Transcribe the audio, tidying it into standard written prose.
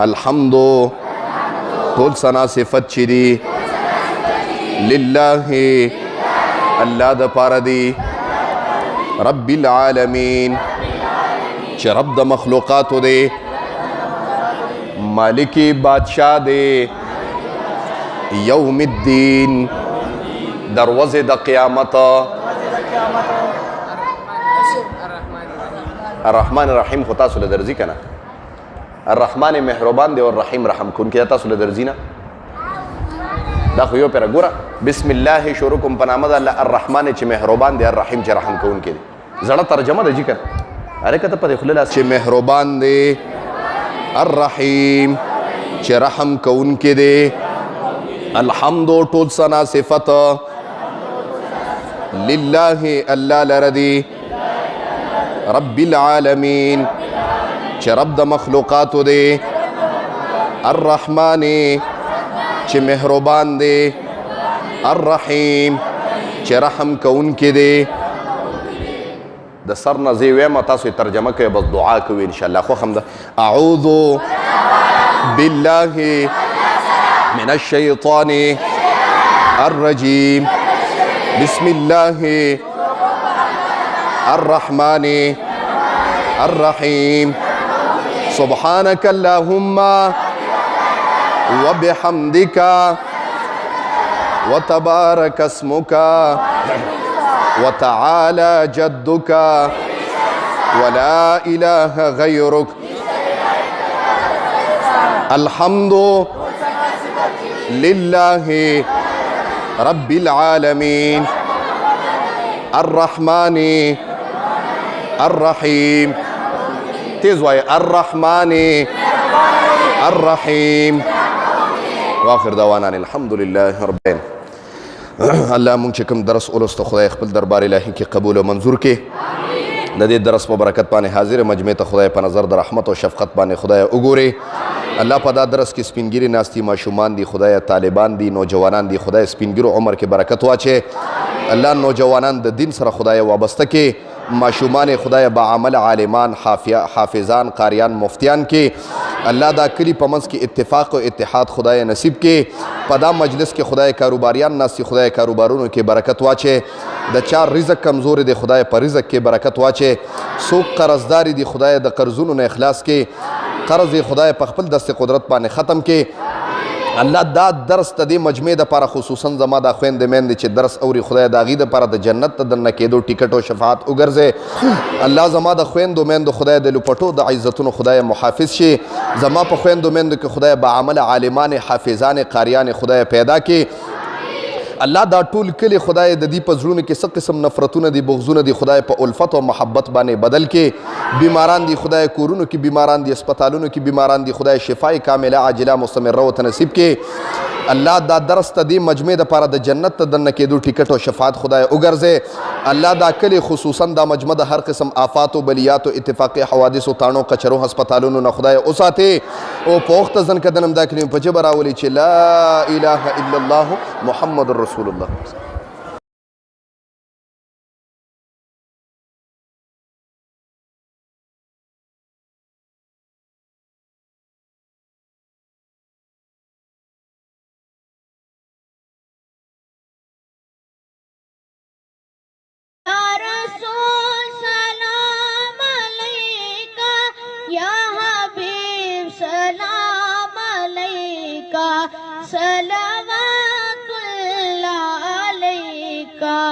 الحمدو ټول ثنا صفت چې دي لله الله د پاره دی رب العالمین چې رب د مخلوقاتو دی مالکی بادشاہ دی یوم الدین دروازه د قیامت الرحمن الرحیم خو تاسو له درځي که نه الرحمن مهربان دی او الرحیم رحم کوونکی دا تاسو له درځي نه دا خو یو پیره ګوره بسم الله شروع کوم په نامه د الله الرحمن چې مهربان دی الرحیم چې رحم کوونکی دی زړه ترجمه ده جي که اره که ته په دې خوله لاس چې مهربان دی الرحیم چې رحم کوونکی دی الحمد ټول ثنا صفت لله الله لره دی رب العالمین چې رب د مخلوقاتو دی الرحمن چې مهربان دی الرحیم چې رحم کوونکی دی د سر نه زه ویم تاسو یې ترجمه کوئ بس دعا کوئ انشاءالله خوښ هم ده اعوذ بالله من الشیطان الرجیم بسم الله الرحمن الرحیم سبحانك اللهم وبحمدك وتبارك اسمك وتعالى جدك ولا إله غيرك الحمد لله رب العالمين الرحمن الرحيم تیز وای الرحمن الرحیم واخر دعوانا الحمد لله رب العالمين الله مونږ چې کوم درس ولسته خدای خپل دربار الهي کې قبول او منظور کې د دې درس په برکت باندې حاضر مجمع ته خدای په نظر د رحمت او شفقت باندې خدای وګوري الله په دا درس کې سپینګری ناستی ماشومان دي خدای طالبان دي نوجوانان دي خدای سپینګرو عمر کې برکت واچي الله نوجوانان د دین سره خدای وابسته کې ماشومان خدای با عمل عالمان حافظان قاریان مفتیان کې الله دا کلی په منځ کې اتفاق او اتحاد خدای نصیب کې په دا مجلس کې خدای کاروباریان ناسي خدای کاروبارونو کې برکت واچي د چار رزق کمزوري دی خدای په رزق کې برکت واچي څوک قرضداري دی خدای د قرضونو نه اخلاص کې قرض خدای په خپل دست قدرت باندې ختم کې الله دا درس ته دې مجمع دپاره خصوصا زما دا خویندې میندې چې درس اوري خدای د هغې دپاره د جنت ته دننه کېدو ټیکټ او شفاعت وګرځې الله زما د خویندو میندو خدای د لپټو د عزتونو خدای محافظ شي زما په خویندو میندو کې خدای با عمل عالمان حافظان قاریان خدای پیدا کړي الله دا ټول کلی خدای د دې په زړونو کې څه قسم نفرتونه دي بغضونه دي خدای په الفت او محبت باندې بدل کې بیماران دي خدای کورونو کې بیماران دي اسپتالونو کې بیماران دي خدای شفای کامله عاجله مستمره او تنصیب کې الله دا درس ته دې مجمع دپاره د جنت ته دننه کېدو ټیکټ او شفاعت خدای وګرځې الله دا کلی خصوصا دا مجمع د هر قسم آفات او بلیات او اتفاقي حوادثو تاڼو کچرو هسپتالونو نه خدای وساتې او په وخت ځن کدنم دا کلمې په ژبه راولي چې لا اله الا الله محمد رسول الله सलाम